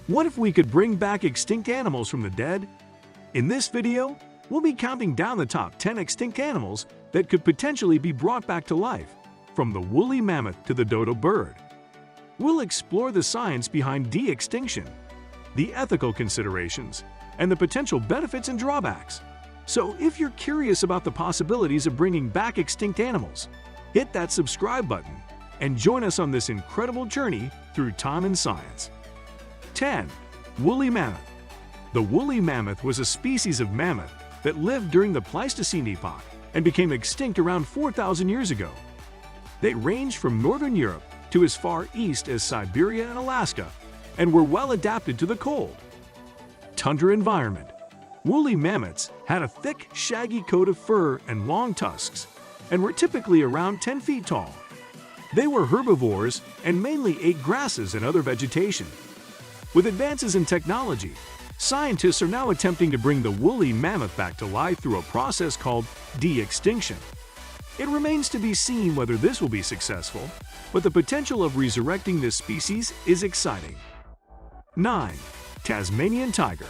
What if we could bring back extinct animals from the dead? In this video, we'll be counting down the top 10 extinct animals that could potentially be brought back to life, from the woolly mammoth to the dodo bird. We'll explore the science behind de-extinction, the ethical considerations, and the potential benefits and drawbacks. So if you're curious about the possibilities of bringing back extinct animals, hit that subscribe button and join us on this incredible journey through time and science. 10. Woolly mammoth. The woolly mammoth was a species of mammoth that lived during the Pleistocene epoch and became extinct around 4,000 years ago. They ranged from northern Europe to as far east as Siberia and Alaska and were well adapted to the cold. Tundra environment. Woolly mammoths had a thick, shaggy coat of fur and long tusks and were typically around 10 feet tall. They were herbivores and mainly ate grasses and other vegetation. With advances in technology, scientists are now attempting to bring the woolly mammoth back to life through a process called de-extinction. It remains to be seen whether this will be successful, but the potential of resurrecting this species is exciting. 9. Tasmanian tiger.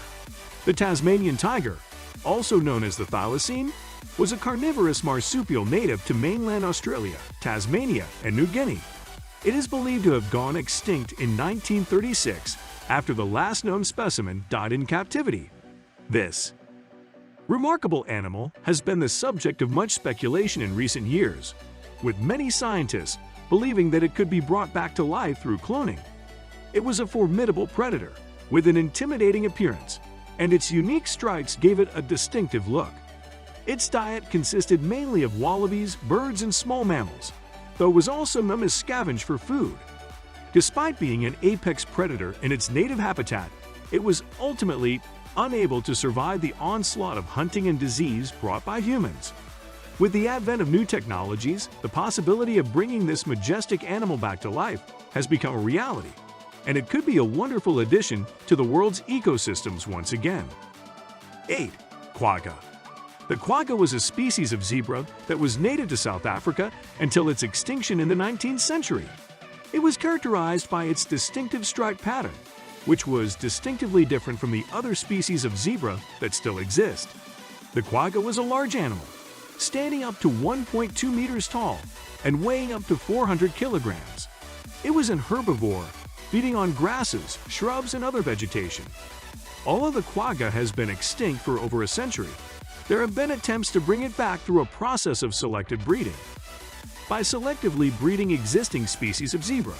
The Tasmanian tiger, also known as the thylacine, was a carnivorous marsupial native to mainland Australia, Tasmania, and New Guinea. It is believed to have gone extinct in 1936 after the last known specimen died in captivity. This remarkable animal has been the subject of much speculation in recent years, with many scientists believing that it could be brought back to life through cloning. It was a formidable predator with an intimidating appearance, and its unique stripes gave it a distinctive look. Its diet consisted mainly of wallabies, birds, and small mammals, though it was also known as scavenge for food. Despite being an apex predator in its native habitat, it was ultimately unable to survive the onslaught of hunting and disease brought by humans. With the advent of new technologies, the possibility of bringing this majestic animal back to life has become a reality, and it could be a wonderful addition to the world's ecosystems once again. 8. Quagga. The quagga was a species of zebra that was native to South Africa until its extinction in the 19th century. It was characterized by its distinctive stripe pattern, which was distinctively different from the other species of zebra that still exist. The quagga was a large animal, standing up to 1.2 meters tall and weighing up to 400 kilograms. It was an herbivore, feeding on grasses, shrubs, and other vegetation. Although the quagga has been extinct for over a century, there have been attempts to bring it back through a process of selective breeding. By selectively breeding existing species of zebra,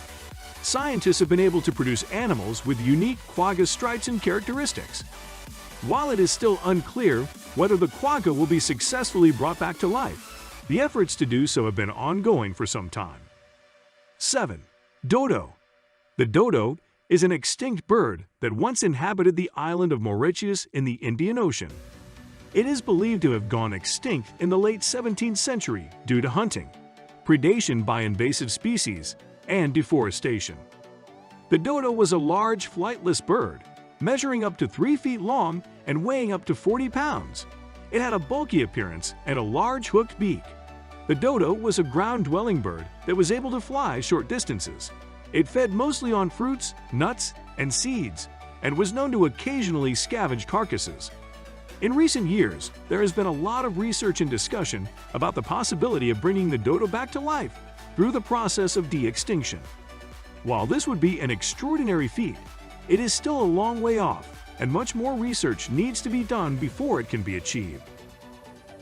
scientists have been able to produce animals with unique quagga stripes and characteristics. While it is still unclear whether the quagga will be successfully brought back to life, the efforts to do so have been ongoing for some time. 7. Dodo. The dodo is an extinct bird that once inhabited the island of Mauritius in the Indian Ocean. It is believed to have gone extinct in the late 17th century due to hunting, predation by invasive species, and deforestation. The dodo was a large, flightless bird, measuring up to 3 feet long and weighing up to 40 pounds. It had a bulky appearance and a large hooked beak. The dodo was a ground-dwelling bird that was able to fly short distances. It fed mostly on fruits, nuts, and seeds, and was known to occasionally scavenge carcasses. In recent years, there has been a lot of research and discussion about the possibility of bringing the dodo back to life through the process of de-extinction. While this would be an extraordinary feat, it is still a long way off, and much more research needs to be done before it can be achieved.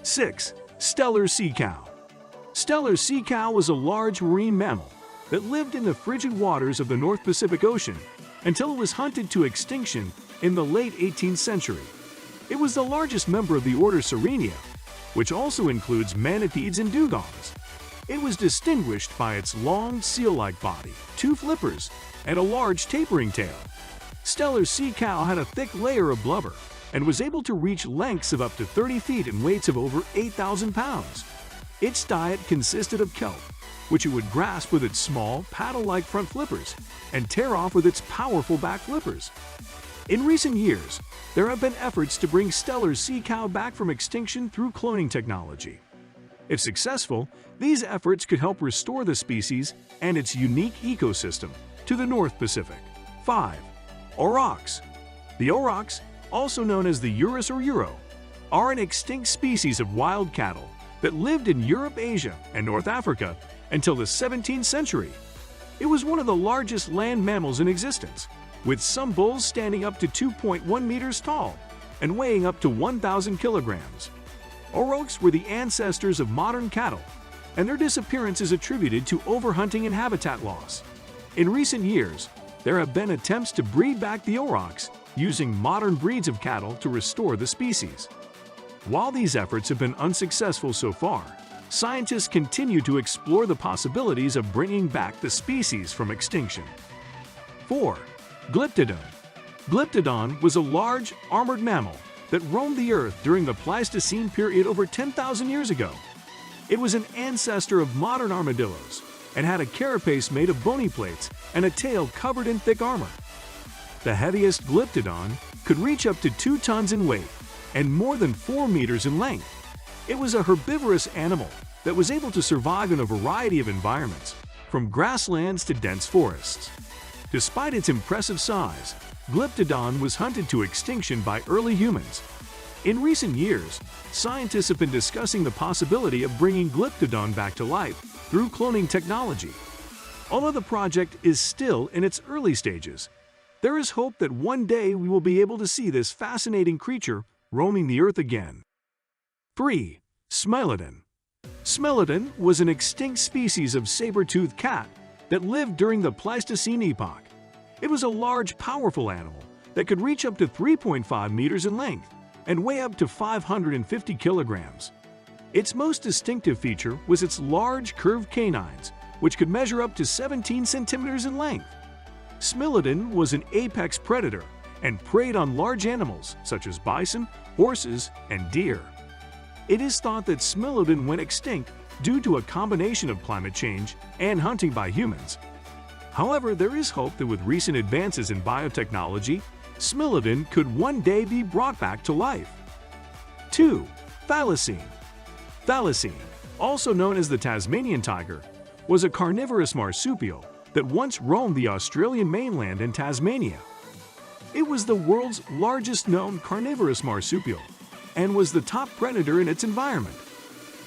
6. Stellar sea cow. Stellar sea cow was a large marine mammal that lived in the frigid waters of the North Pacific Ocean until it was hunted to extinction in the late 18th century. It was the largest member of the order Sirenia, which also includes manatees and dugongs. It was distinguished by its long, seal-like body, 2 flippers, and a large tapering tail. Stellar sea cow had a thick layer of blubber and was able to reach lengths of up to 30 feet and weights of over 8,000 pounds. Its diet consisted of kelp, which it would grasp with its small, paddle-like front flippers and tear off with its powerful back flippers. In recent years, there have been efforts to bring stellar sea cow back from extinction through cloning technology. If successful, these efforts could help restore the species and its unique ecosystem to the North Pacific. 5. Aurochs. The aurochs, also known as the urus or uro, are an extinct species of wild cattle that lived in Europe, Asia, and North Africa until the 17th century. It was one of the largest land mammals in existence, with some bulls standing up to 2.1 meters tall and weighing up to 1,000 kilograms. Aurochs were the ancestors of modern cattle, and their disappearance is attributed to overhunting and habitat loss. In recent years, there have been attempts to breed back the aurochs using modern breeds of cattle to restore the species. While these efforts have been unsuccessful so far, scientists continue to explore the possibilities of bringing back the species from extinction. 4. Glyptodon. Glyptodon was a large, armored mammal that roamed the Earth during the Pleistocene period over 10,000 years ago. It was an ancestor of modern armadillos and had a carapace made of bony plates and a tail covered in thick armor. The heaviest Glyptodon could reach up to 2 tons in weight and more than 4 meters in length. It was a herbivorous animal that was able to survive in a variety of environments, from grasslands to dense forests. Despite its impressive size, Glyptodon was hunted to extinction by early humans. In recent years, scientists have been discussing the possibility of bringing Glyptodon back to life through cloning technology. Although the project is still in its early stages, there is hope that one day we will be able to see this fascinating creature roaming the Earth again. 3. Smilodon. Smilodon was an extinct species of saber-toothed cat that lived during the Pleistocene epoch. It was a large, powerful animal that could reach up to 3.5 meters in length and weigh up to 550 kilograms. Its most distinctive feature was its large, curved canines, which could measure up to 17 centimeters in length. Smilodon was an apex predator and preyed on large animals such as bison, horses, and deer. It is thought that Smilodon went extinct due to a combination of climate change and hunting by humans. However, there is hope that with recent advances in biotechnology, Smilodon could one day be brought back to life. 2. Thylacine. Thylacine, also known as the Tasmanian tiger, was a carnivorous marsupial that once roamed the Australian mainland and Tasmania. It was the world's largest known carnivorous marsupial and was the top predator in its environment.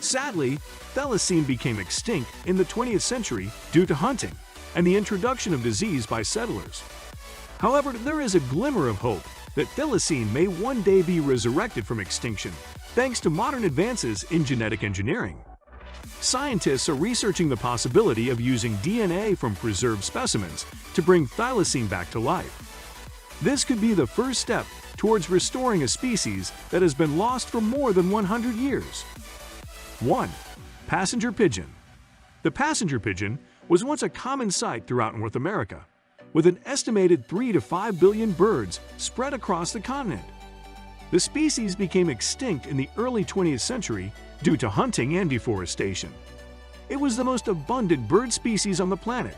Sadly, thylacine became extinct in the 20th century due to hunting and the introduction of disease by settlers. However, there is a glimmer of hope that thylacine may one day be resurrected from extinction thanks to modern advances in genetic engineering. Scientists are researching the possibility of using DNA from preserved specimens to bring thylacine back to life. This could be the first step towards restoring a species that has been lost for more than 100 years. 1. Passenger pigeon. The passenger pigeon was once a common sight throughout North America, with an estimated 3 to 5 billion birds spread across the continent. The species became extinct in the early 20th century due to hunting and deforestation. It was the most abundant bird species on the planet,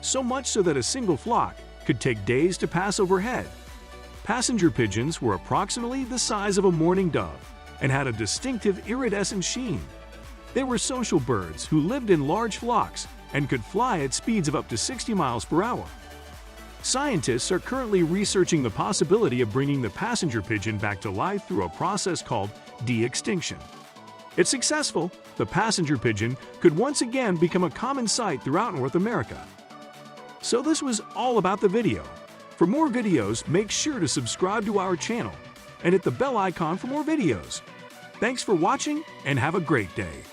so much so that a single flock could take days to pass overhead. Passenger pigeons were approximately the size of a mourning dove and had a distinctive iridescent sheen. They were social birds who lived in large flocks and could fly at speeds of up to 60 miles per hour. Scientists are currently researching the possibility of bringing the passenger pigeon back to life through a process called de-extinction. If successful, the passenger pigeon could once again become a common sight throughout North America. So this was all about the video. For more videos, make sure to subscribe to our channel and hit the bell icon for more videos. Thanks for watching and have a great day.